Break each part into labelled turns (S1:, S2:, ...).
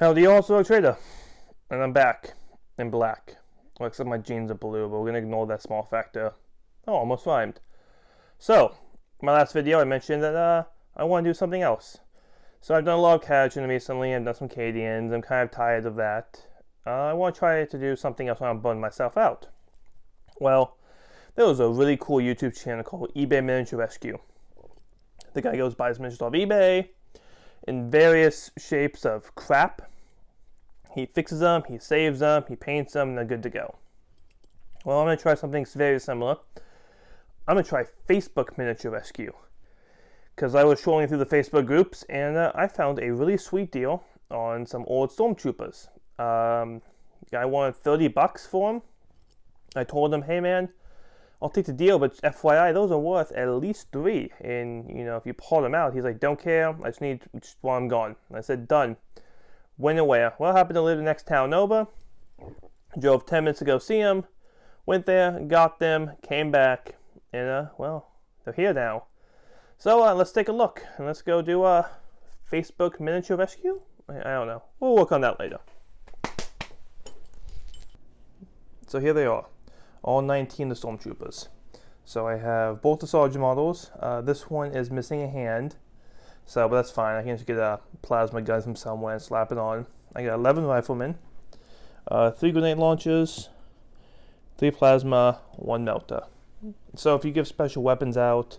S1: Howdy, also a trader, and I'm back in black. Well, except my jeans are blue, but we're gonna ignore that small factor. Oh, almost rhymed. So, my last video, I mentioned that I want to do something else. So I've done a lot of catching recently. I've done some Cadians. I'm kind of tired of that. I want to try to do something else when I'm burning myself out. Well, there was a really cool YouTube channel called eBay Miniature Rescue. The guy goes buys miniatures off eBay in various shapes of crap. He fixes them, he saves them, he paints them, and they're good to go. Well, I'm going to try something very similar. I'm going to try Facebook Miniature Rescue. Because I was scrolling through the Facebook groups, and I found a really sweet deal on some old Stormtroopers. I wanted $30 for them. I told him, hey man, I'll take the deal, but FYI, those are worth at least $3. And, if you pull them out, he's like, don't care, I just need while I'm gone. And I said, done. Went away. Well, I happened to live the next town over. Drove 10 minutes to go see him. Went there, got them, came back, and, they're here now. So, let's take a look, and let's go do a Facebook Miniature Rescue? I don't know. We'll work on that later. So here they are. All 19 of the Stormtroopers. So I have both the Sergeant models. This one is missing a hand. But that's fine. I can just get a plasma gun from somewhere and slap it on. I got 11 riflemen, 3 grenade launchers, 3 plasma, 1 melter. So if you give special weapons out,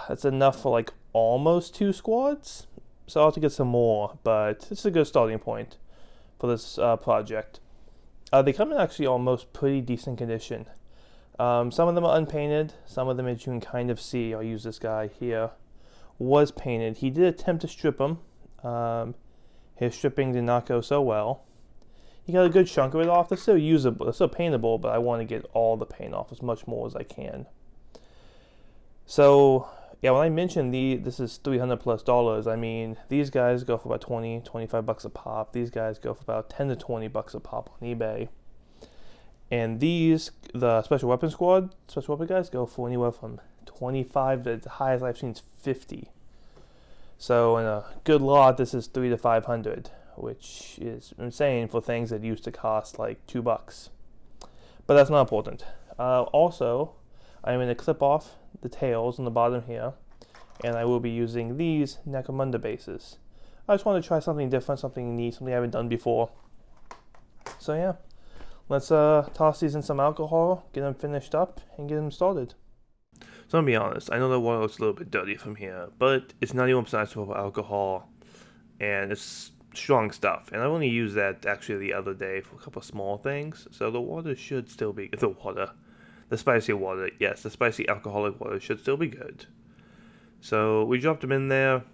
S1: that's enough for like almost 2 squads. So I'll have to get some more, but it's a good starting point for this project. They come in actually almost pretty decent condition. Some of them are unpainted. Some of them, as you can kind of see, I'll use this guy here, was painted. He did attempt to strip them. His stripping did not go so well. He got a good chunk of it off. They're still usable, they're still paintable, but I want to get all the paint off as much more as I can. So, yeah, when I mentioned this is $300+, I mean, these guys go for about 20, 25 bucks a pop. These guys go for about 10 to 20 bucks a pop on eBay. And these, the special weapon squad, special weapon guys go for anywhere from 25 to the highest I've seen is 50. So in a good lot, this is 300 to 500, which is insane for things that used to cost like $2. But that's not important. Also, I'm going to clip off the tails on the bottom here, and I will be using these Necromunda bases. I just want to try something different, something neat, something I haven't done before. So yeah, let's toss these in some alcohol, get them finished up, and get them started. So I'm gonna be honest, I know the water looks a little bit dirty from here, but it's 91% isopropyl alcohol, and it's strong stuff. And I've only used that actually the other day for a couple of small things, so the water should still be the spicy water, yes, the spicy alcoholic water should still be good. So we dropped them in there.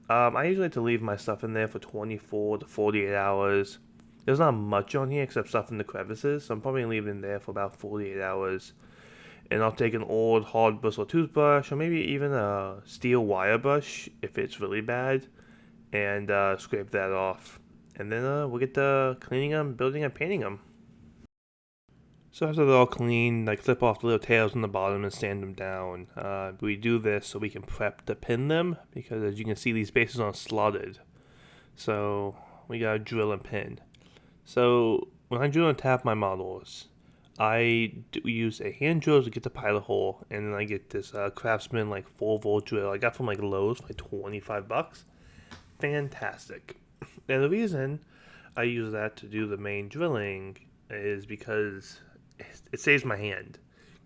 S1: I usually like to leave my stuff in there for 24 to 48 hours. There's not much on here except stuff in the crevices, so I'm probably going to leave it in there for about 48 hours. And I'll take an old hard bristle toothbrush, or maybe even a steel wire brush if it's really bad, and scrape that off. And then we'll get to cleaning them, building and painting them. So after they're all clean, I clip off the little tails on the bottom and sand them down. We do this so we can prep to pin them, because as you can see, these bases aren't slotted. So we gotta drill and pin. So when I drill and tap my models, I do use a hand drill to get the pilot hole, and then I get this Craftsman 4-volt drill I got from Lowe's for 25 bucks. Fantastic. And the reason I use that to do the main drilling is because it saves my hand.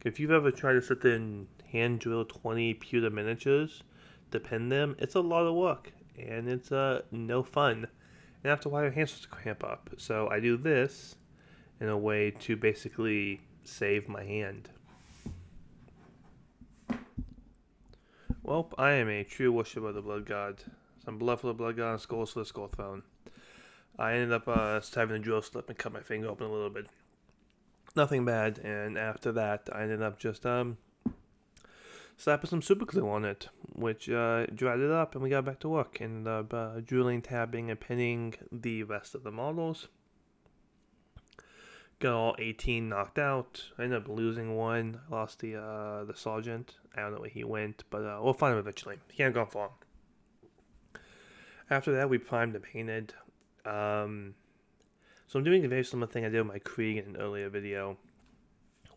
S1: If you've ever tried to sit there and hand drill 20 pewter miniatures to pin them, it's a lot of work, and it's no fun. And after a while, your hands start to cramp up. So I do this in a way to basically save my hand. Well, I am a true worshiper of the Blood God. Some blood for the Blood God and skulls for the Skull Throne. I ended up having a drill slip and cut my finger open a little bit. Nothing bad, and after that, I ended up just slapping some super glue on it, which dried it up, and we got back to work. Ended up drilling, tabbing, and pinning the rest of the models. Got all 18 knocked out. I ended up losing one. I lost the sergeant. I don't know where he went, but we'll find him eventually. He can't go far. After that, we primed and painted. So I'm doing a very similar thing I did with my Krieg in an earlier video,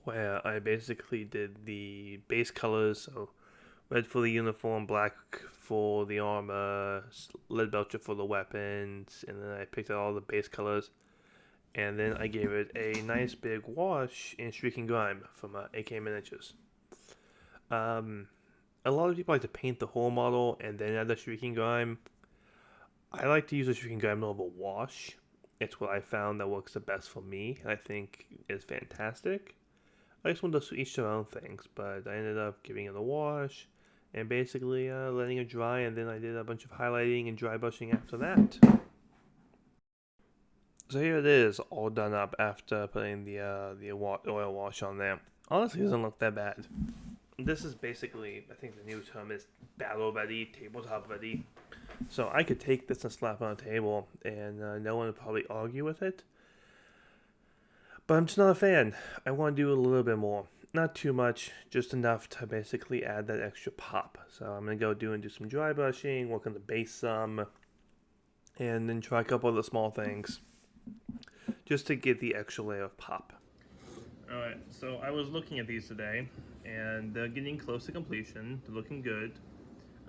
S1: where I basically did the base colors, so red for the uniform, black for the armor, lead belcher for the weapons, and then I picked out all the base colors, and then I gave it a nice big wash in Streaking Grime from AK Miniatures. A lot of people like to paint the whole model and then add the Streaking Grime. I like to use the Streaking Grime more of a wash. It's what I found that works the best for me, and I think is fantastic. I just wanted to each their own things, but I ended up giving it a wash and basically letting it dry, and then I did a bunch of highlighting and dry brushing after that. So here it is, all done up after putting the oil wash on there. Honestly, it doesn't look that bad. This is basically, I think the new term is battle ready, tabletop ready. So I could take this and slap it on a table, and no one would probably argue with it. But I'm just not a fan. I want to do a little bit more. Not too much, just enough to basically add that extra pop. So I'm going to go do some dry brushing, work on the base some, and then try a couple of the small things, just to get the extra layer of pop. Alright, so I was looking at these today, and they're getting close to completion. They're looking good.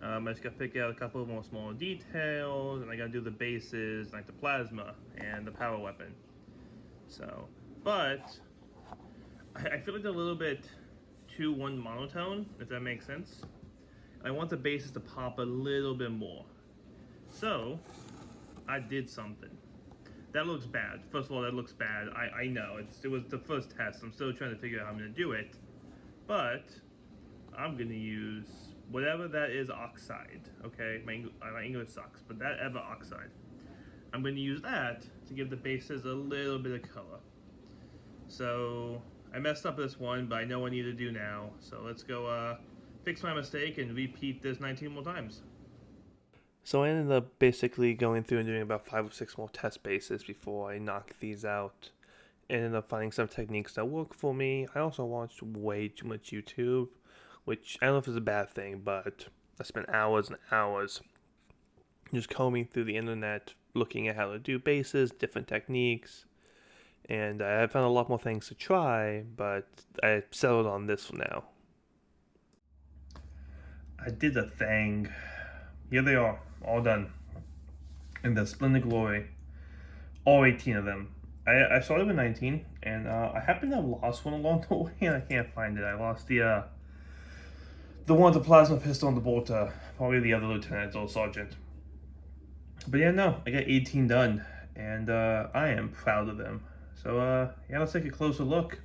S1: I just got to pick out a couple of more small details, and I got to do the bases, like the plasma and the power weapon. So, but I feel like they're a little bit too one monotone, if that makes sense. I want the bases to pop a little bit more. So, I did something. That looks bad. First of all, that looks bad. I know. It was the first test. I'm still trying to figure out how I'm going to do it. But I'm going to use whatever that is oxide. Okay? My English sucks. But that ever oxide. I'm going to use that to give the bases a little bit of color. So I messed up this one, but I know what I need to do now. So let's go fix my mistake and repeat this 19 more times. So I ended up basically going through and doing about 5 or 6 more test bases before I knocked these out. Ended up finding some techniques that work for me. I also watched way too much YouTube, which I don't know if it's a bad thing, but I spent hours and hours just combing through the internet, looking at how to do bases, different techniques, and I found a lot more things to try, but I settled on this for now. I did a thing. Here they are, all done. In the Splendid Glory. All 18 of them. I started with 19, and I happen to have lost one along the way, and I can't find it. I lost the one with the plasma pistol and the bolter. Probably the other lieutenant or sergeant. But yeah, no, I got 18 done, and I am proud of them. So yeah, let's take a closer look.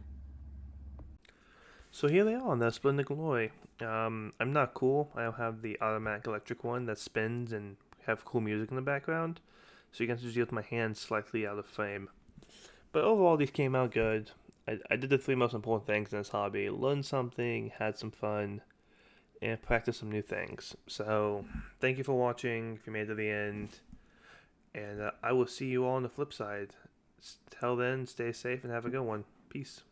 S1: So here they are on the Splendid Glory. I'm not cool. I don't have the automatic electric one that spins and have cool music in the background, so you can just use my hands slightly out of frame. But overall, these came out good. I did the 3 most important things in this hobby: learned something, had some fun, and practice some new things. So thank you for watching if you made it to the end, and I will see you all on the flip side. Till then, stay safe and have a good one. Peace.